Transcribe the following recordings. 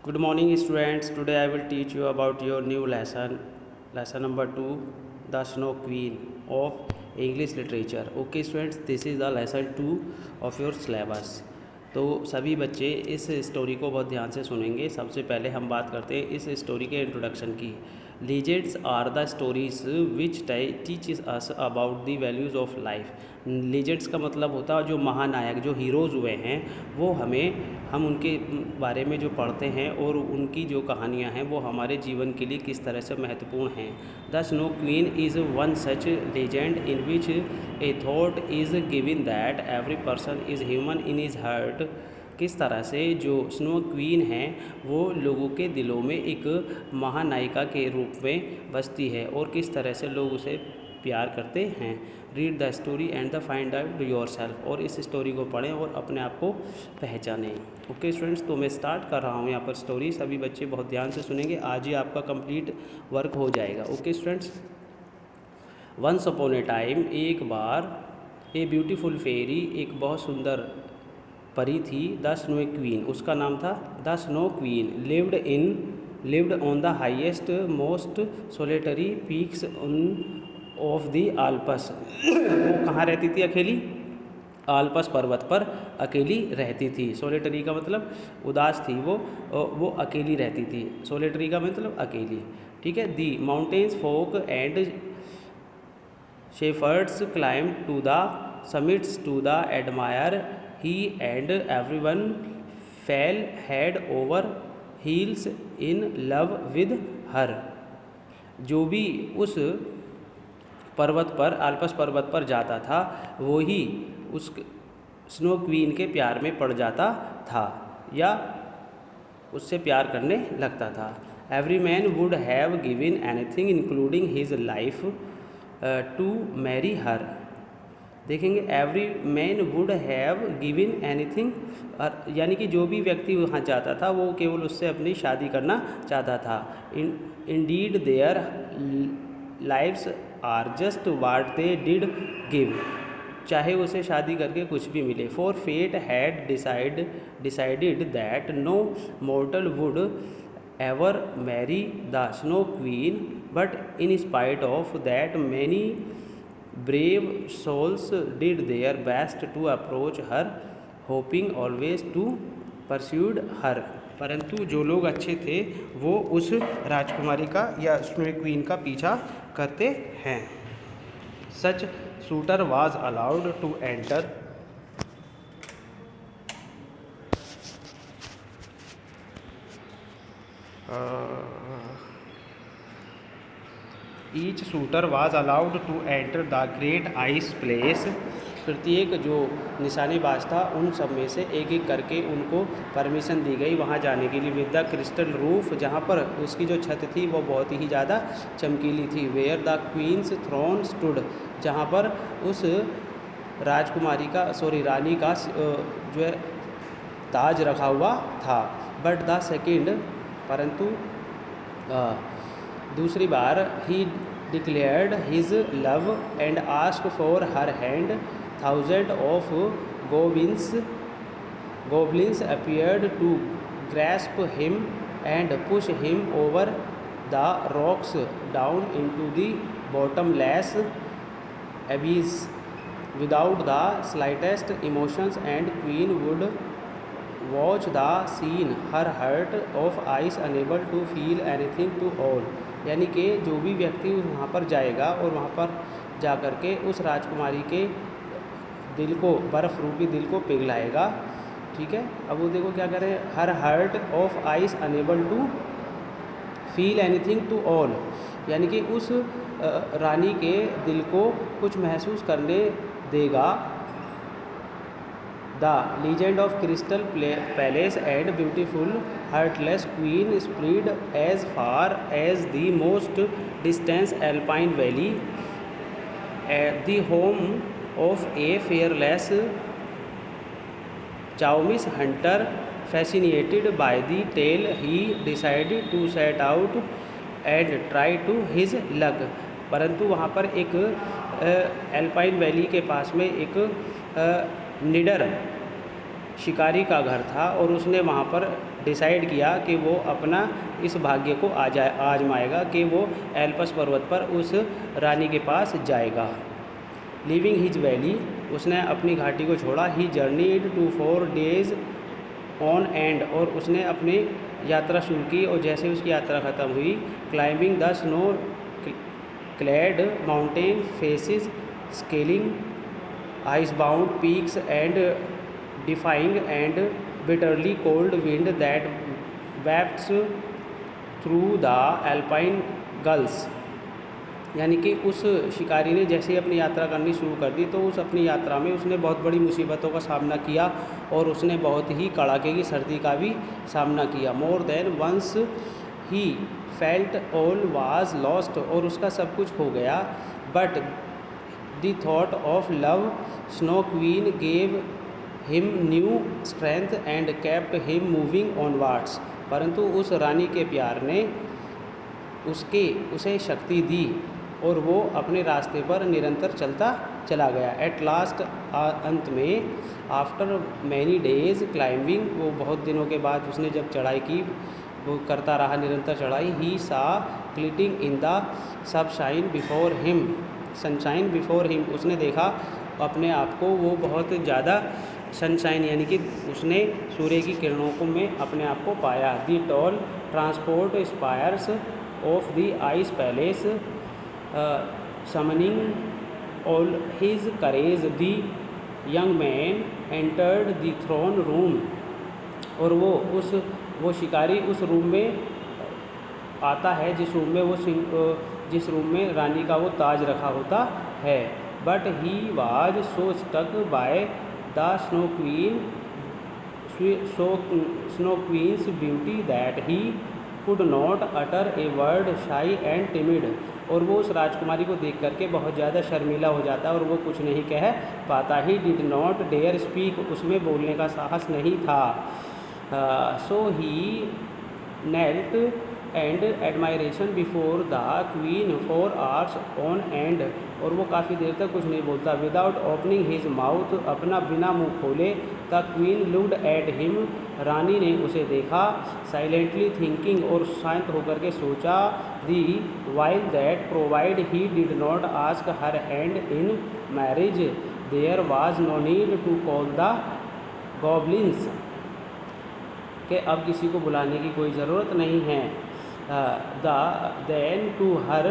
Good morning, students. Today I will teach you about your new lesson number 2, The Snow Queen of English Literature. Okay, students, this is the lesson 2 of your syllabus. तो सभी बच्चे इस story को बहुत ध्यान से सुनेंगे। सबसे पहले हम बात करते हैं इस स्टोरी के इंट्रोडक्शन की। Legends are the stories which teaches us about the values of life. Legends का मतलब होता है जो महानायक, जो हीरोज़ हुए हैं, वो हम उनके बारे में जो पढ़ते हैं और उनकी जो कहानियाँ हैं वो हमारे जीवन के लिए किस तरह से महत्वपूर्ण हैं। The snow queen is one such legend in which A thought is given that every person is human in is heart. किस तरह से जो स्नो क्वीन है वो लोगों के दिलों में एक महानायिका के रूप में बसती है और किस तरह से लोग उसे प्यार करते हैं। Read the story and the find out your self. और इस स्टोरी को पढ़ें और अपने आप को पहचानें। ओके स्टूडेंट्स, तो मैं स्टार्ट कर रहा हूँ यहाँ पर स्टोरी। सभी बच्चे बहुत ध्यान से सुनेंगे, आज ही आपका कंप्लीट वर्क हो जाएगा। Okay students, once upon a time, एक बार, ए ब्यूटीफुल फेरी, एक बहुत सुंदर परी थी। द स्नो क्वीन, उसका नाम था the snow queen. Lived on the highest most solitary peaks of the Alps. वो कहाँ रहती थी अकेली? आल्प्स पर्वत पर अकेली रहती थी। सोलिटरी का मतलब उदास थी वो अकेली रहती थी। सोलिटरी का मतलब अकेली, ठीक है। The mountains folk and shepherds climb to the summits to the admire he and everyone fell head over heels in love with her. जो भी उस पर्वत पर, आल्प्स पर्वत पर जाता था, वो ही उस स्नो क्वीन के प्यार में पड़ जाता था या उससे प्यार करने लगता था। Every man would have given anything including his life to marry her. देखेंगे, every man would have given anything, यानी कि जो भी व्यक्ति वहाँ जाता था वो केवल उससे अपनी शादी करना चाहता था। Indeed their lives are just what they did give, चाहे उसे शादी करके कुछ भी मिले। For fate had decided that no mortal would ever marry the snow queen, but in spite of that many brave souls did their best to approach her, hoping always to pursue her। परंतु जो लोग अच्छे थे वो उस राजकुमारी का या snow queen का पीछा करते हैं। Such suitor was allowed to enter each shooter was allowed to enter the great ice palace. प्रत्येक जो निशानेबाज था उन सब में से एक एक करके उनको परमिशन दी गई वहाँ जाने के लिए। विद द क्रिस्टल रूफ, जहाँ पर उसकी जो छत थी वो बहुत ही ज़्यादा चमकीली थी। Where the queen's throne stood, जहाँ पर उस राजकुमारी का रानी का जो है ताज रखा हुआ था। बट द सेकेंड, परंतु दूसरी बार, he declared his love and ask for her hand. Thousand of goblins appeared to grasp him and push him over the rocks down into the bottomless abyss without the slightest emotions and queen would watch the scene, her heart of ice unable to feel anything to all. यानी कि जो भी व्यक्ति वहाँ पर जाएगा और वहाँ पर जा कर के उस राजकुमारी के दिल को, बर्फ़ रूपी दिल को पिघलाएगा, ठीक है। अब वो देखो क्या करें, her heart of ice unable to feel anything to all, यानी कि उस रानी के दिल को कुछ महसूस करने देगा। The legend of crystal palace and beautiful heartless queen spread as far as the most distance alpine valley, the home of a fearless chamois hunter. Fascinated by the tale he decided to set out and try to his luck. परंतु वहाँ पर एक alpine valley के पास में एक निडर शिकारी का घर था और उसने वहाँ पर डिसाइड किया कि वो अपना इस भाग्य को आजमाएगा कि वो एल्पस पर्वत पर उस रानी के पास जाएगा। लिविंग हिज वैली, उसने अपनी घाटी को छोड़ा। He journeyed to 4 days on end, और उसने अपनी यात्रा शुरू की और जैसे उसकी यात्रा ख़त्म हुई, climbing the snow clad mountain faces, scaling ice bound peaks and defying and bitterly cold wind that वेप्स through the alpine girls. यानी कि उस शिकारी ने जैसे ही अपनी यात्रा करनी शुरू कर दी तो उस अपनी यात्रा में उसने बहुत बड़ी मुसीबतों का सामना किया और उसने बहुत ही कड़ाके की सर्दी का भी सामना किया। More than once he felt all was lost, और उसका सब कुछ हो गया। But the thought of love snow queen gave him new strength and kept him moving onwards, परंतु उस रानी के प्यार ने उसे शक्ति दी और वो अपने रास्ते पर निरंतर चलता चला गया। एट लास्ट, अंत में, आफ्टर मैनी डेज क्लाइंबिंग, वो बहुत दिनों के बाद उसने जब चढ़ाई की, वो करता रहा निरंतर चढ़ाई। He saw glittering in the sunshine before him, sunshine before him, उसने देखा अपने आप को, वो बहुत ज़्यादा सनशाइन यानी कि उसने सूर्य की किरणों को में अपने आप को पाया। The tall transparent spires of the ice palace summoning all his courage, the young man entered the throne room, और वो शिकारी उस रूम में आता है जिस रूम में रानी का वो ताज रखा होता है। But he was so stuck by the snow queen's beauty that he could not utter a word, shy and timid, और वो उस राजकुमारी को देख करके बहुत ज़्यादा शर्मीला हो जाता है और वो कुछ नहीं कह पाता। He did not dare speak, उसमें बोलने का साहस नहीं था। So he knelt and admiration before the queen for hours on end, और वो काफ़ी देर तक कुछ नहीं बोलता। विदाउट ओपनिंग हिज माउथ, अपना बिना मुंह खोले। The queen looked at him, रानी ने उसे देखा। साइलेंटली थिंकिंग, और शांत होकर के सोचा। The while that provide he did not ask her hand in marriage, there was no need to call the goblins, कि अब किसी को बुलाने की कोई ज़रूरत नहीं है। Then to her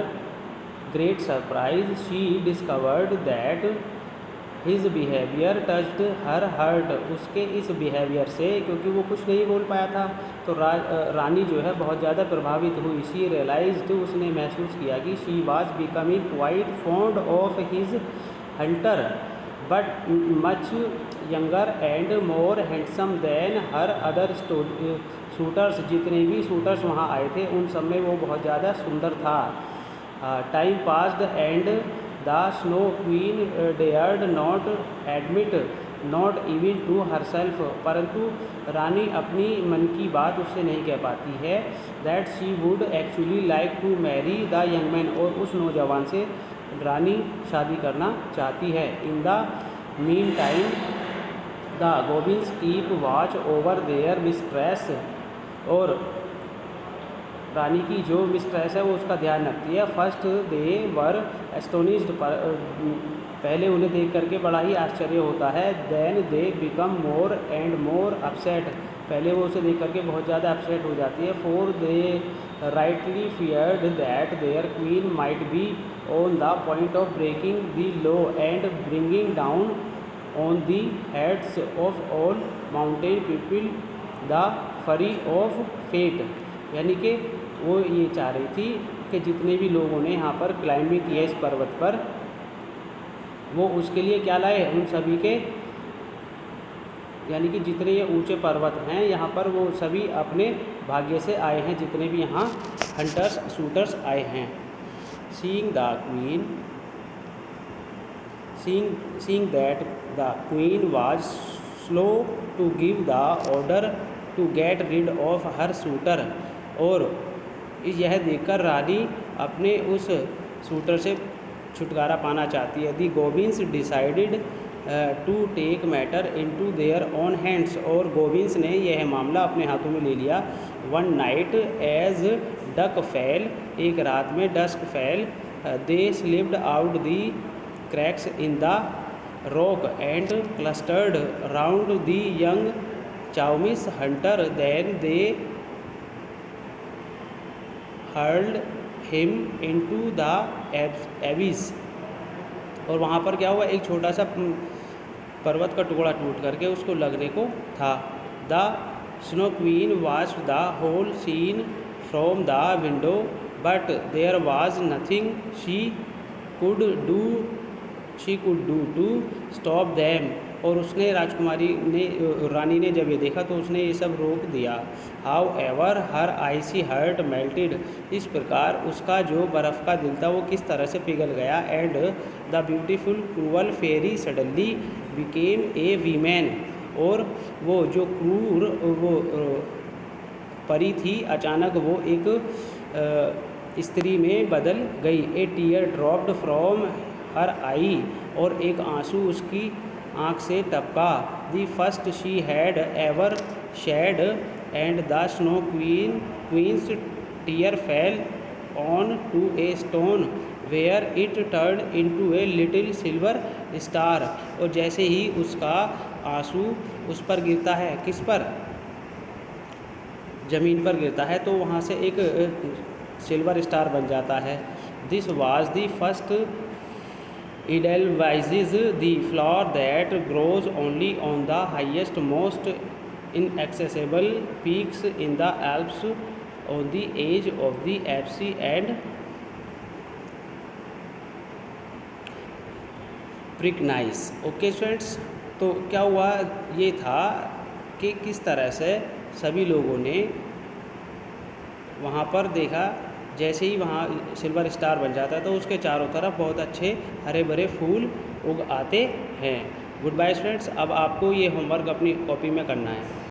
great surprise she discovered that his behaviour touched her heart, उसके इस बिहेवियर से, क्योंकि वो कुछ नहीं बोल पाया था, तो रानी जो है बहुत ज़्यादा प्रभावित हुई। शी रियलाइज्ड, उसने महसूस किया कि she was becoming quite fond of his hunter, but much younger and more handsome than her other shooters, जितने भी शूटर्स वहाँ आए थे उन सब में वो बहुत ज़्यादा सुंदर था। Time passed and the snow queen dared not admit not even to herself, परंतु रानी अपनी मन की बात उससे नहीं कह पाती है that she would actually like to marry the young man, और उस नौजवान से रानी शादी करना चाहती है। In the meantime the goblins keep watch over their mistress, और रानी की जो मिस्ट्रेस है वो उसका ध्यान रखती है। फर्स्ट दे वर एस्टोनिश्ड, पहले उन्हें देख करके बड़ा ही आश्चर्य होता है। Then they become more and more upset, पहले वो उसे देख करके बहुत ज़्यादा अपसेट हो जाती है। For they rightly feared that their queen might be on the point of breaking the law and bringing down on the heads of all mountain people the fury of fate, यानी कि वो ये चाह रही थी कि जितने भी लोगों ने यहाँ पर क्लाइंबिंग की है इस पर्वत पर, वो उसके लिए क्या लाए, उन सभी के, यानी कि जितने ये ऊंचे पर्वत हैं यहाँ पर वो सभी अपने भाग्य से आए हैं, जितने भी यहाँ हंटर्स शूटर्स आए हैं। Seeing the queen seeing that the queen was slow to give the order to get rid of her shooter, और यह देखकर रानी अपने उस शूटर से छुटकारा पाना चाहती है। The goblins decided to take matter into their own hands, और गोबिंस ने यह मामला अपने हाथों में ले लिया। One night as dusk fell, एक रात में dusk fell, they slipped out the cracks in the rock and clustered round the young chamois hunter, then they hurled him into the abyss, और वहाँ पर क्या हुआ, एक छोटा सा पर्वत का टुकड़ा टूट करके उसको लगने को था। The snow Queen watched the whole scene from the window but there was nothing could do to stop them, और उसने रानी ने जब ये देखा तो उसने ये सब रोक दिया। However her icy heart melted, इस प्रकार उसका जो बर्फ़ का दिल था वो किस तरह से पिघल गया। And the beautiful cruel fairy suddenly became a women, और वो जो क्रूर वो परी थी अचानक वो एक स्त्री में बदल गई। A tear dropped from her eye, और एक आंसू उसकी आँख से टपका। The first she had ever shed, and the Snow Queen's tear fell on to a stone where it turn into a little silver star, और जैसे ही उसका आंसू उस पर गिरता है, किस पर, ज़मीन पर गिरता है, तो वहाँ से एक सिल्वर स्टार बन जाता है। This was the first edelweiss, the flower that grows only on the highest most inaccessible peaks in the Alps on the edge of the Alps and Preakness। Okay students, तो क्या हुआ, ये था कि किस तरह से सभी लोगों ने वहाँ पर देखा, जैसे ही वहाँ सिल्वर स्टार बन जाता है तो उसके चारों तरफ बहुत अच्छे हरे भरे फूल उग आते हैं। गुड बाय स्टूडेंट्स, अब आपको ये होमवर्क अपनी कॉपी में करना है।